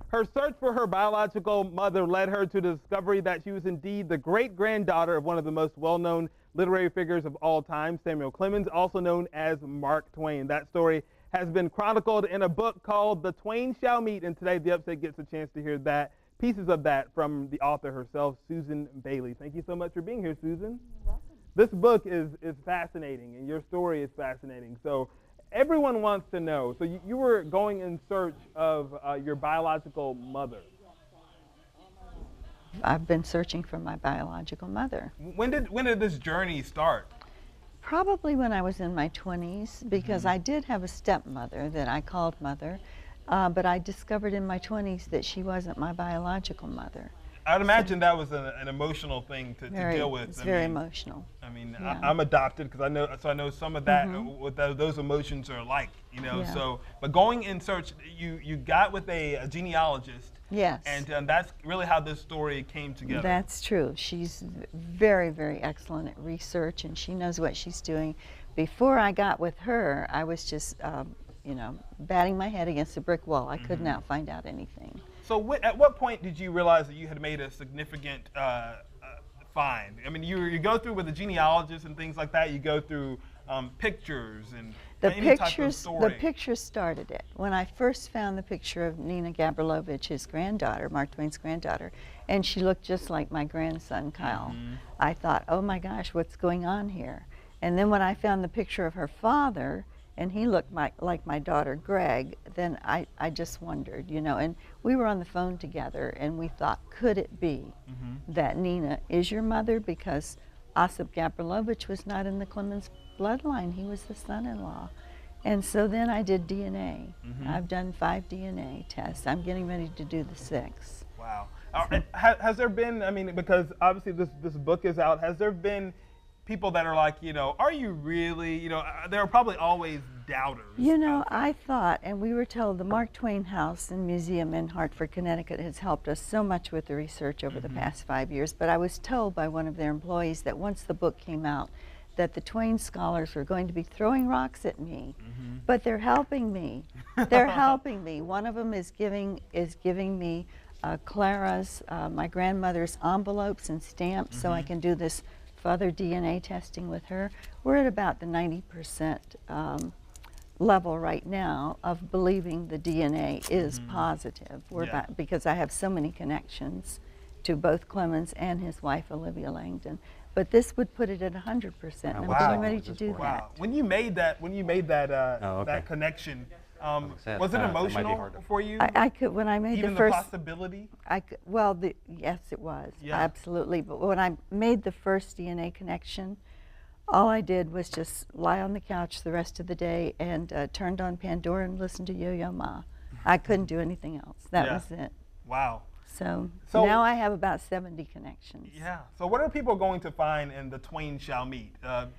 Her search for her biological mother led her to the discovery that she was indeed the great-granddaughter of one of the most well-known literary figures of all time, Samuel Clemens, also known as Mark Twain. That story has been chronicled in a book called The Twain Shall Meet, and today The Upset gets a chance to hear that, pieces of that from the author herself, Susan Bailey. Thank you so much for being here, Susan. You're welcome. This book is fascinating, and your story is fascinating. So everyone wants to know. So you were going in search of your biological mother. I've been searching for my biological mother. When did this journey start? Probably when I was in my 20s, because I did have a stepmother that I called mother, but I discovered in my 20s that she wasn't my biological mother. I'd imagine that was an emotional thing to deal with. It's very emotional. I mean, Yeah. I'm adopted because I know some of that, what those emotions are like, you know. Yeah. So, but going in search, you got with a genealogist. Yes. And that's really how this story came together. That's true. She's very, very excellent at research, and she knows what she's doing. Before I got with her, I was just, you know, batting my head against a brick wall. I could not find out anything. So at what point did you realize that you had made a significant find? I mean, you go through with a genealogist and things like that. You go through pictures and any type of story. The pictures started it. When I first found the picture of Nina Gabrilowicz, his granddaughter, Mark Twain's granddaughter, and she looked just like my grandson, Kyle, I thought, oh my gosh, what's going on here? And then when I found the picture of her father, and he looked like my daughter, Greg, then I just wondered, you know, and we were on the phone together, and we thought, could it be that Nina is your mother? Because Osip Gabrilowicz was not in the Clemens bloodline. He was the son-in-law. And so then I did DNA. I've done 5 DNA tests. I'm getting ready to do the 6th. Wow. Has there been, I mean, because obviously this book is out, has there been people that are like, you know, are you really, you know, there are probably always doubters. You know, I thought, and we were told the Mark Twain House and Museum in Hartford, Connecticut has helped us so much with the research over the past 5 years, but I was told by one of their employees that once the book came out, that the Twain scholars were going to be throwing rocks at me, but they're helping me. They're helping me. One of them is giving me Clara's, my grandmother's envelopes and stamps so I can do this further DNA testing with her. We're at about the 90% level right now of believing the DNA is positive. We're about, because I have so many connections to both Clemens and his wife Olivia Langdon. But this would put it at 100%. And I'm getting ready to do that. When you made that, that connection, was it emotional for you? I could, when I made Even the first possibility. I could, well, yes, it was absolutely. But when I made the first DNA connection, all I did was just lie on the couch the rest of the day and turned on Pandora and listened to Yo-Yo Ma. I couldn't do anything else. That was it. Wow. So now I have about 70 connections. Yeah. So what are people going to find in The Twain Shall Meet?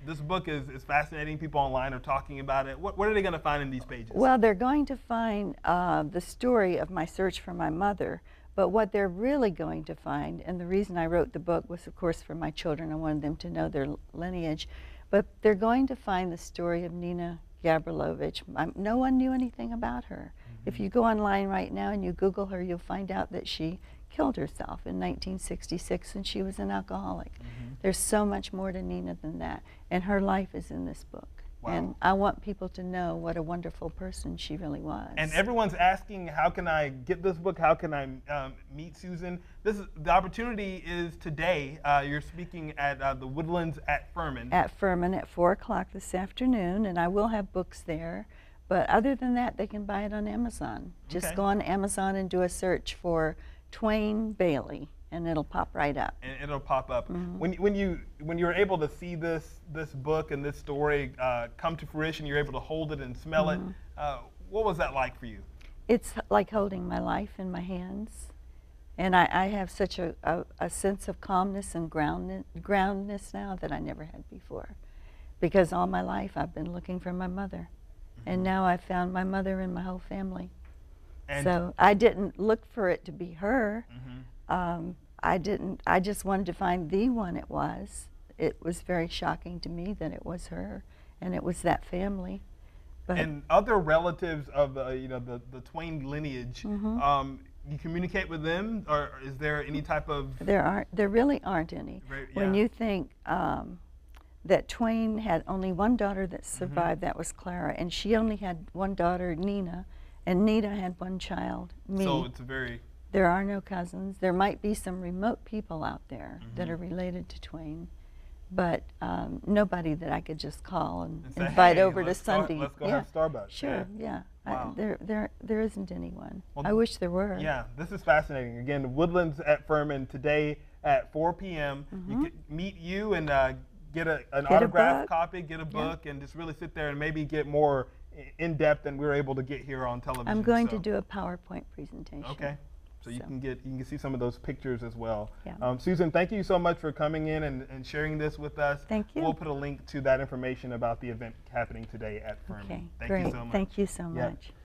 This book is fascinating. People online are talking about it. What are they going to find in these pages? Well, they're going to find the story of my search for my mother. But what they're really going to find, and the reason I wrote the book was, of course, for my children. I wanted them to know their lineage. But they're going to find the story of Nina Gabrilowicz. No one knew anything about her. If you go online right now and you Google her, you'll find out that she killed herself in 1966 and she was an alcoholic. There's so much more to Nina than that. And her life is in this book. Wow. And I want people to know what a wonderful person she really was. And everyone's asking, how can I get this book? How can I meet Susan? The opportunity is today. You're speaking at the Woodlands at Furman. At Furman at 4 o'clock this afternoon, and I will have books there. But other than that, they can buy it on Amazon. Just go on Amazon and do a search for Twain Bailey, and it'll pop right up. And it'll pop up. When you were able to see this book and this story come to fruition, you're able to hold it and smell it. What was that like for you? It's like holding my life in my hands, and I have such a sense of calmness and groundness now that I never had before, because all my life I've been looking for my mother. And now I've found my mother and my whole family. And so I didn't look for it to be her. I just wanted to find the one it was. It was very shocking to me that it was her, and it was that family. But and other relatives of the Twain lineage, you communicate with them, or is there any type of? There really aren't any. Right, When yeah. you think that Twain had only one daughter that survived, that was Clara, and she only had one daughter, Nina, and Nina had one child, me. So it's a very. There are no cousins. There might be some remote people out there that are related to Twain, but nobody that I could just call and say, invite "Hey, over to let's go- Sunday. let's go have Starbucks." Sure, yeah. Wow. There isn't anyone. Well, I wish there were. Yeah, this is fascinating. Again, the Woodlands at Furman today at 4 p.m. You can meet you and get an autographed copy, get a book, and just really sit there and maybe get more in depth than we were able to get here on television. I'm going to do a PowerPoint presentation. Okay. So you can see some of those pictures as well. Yeah. Susan, thank you so much for coming in and sharing this with us. Thank you. We'll put a link to that information about the event happening today at Furman. Okay, Thank great. you so much. Thank you so Yep. much.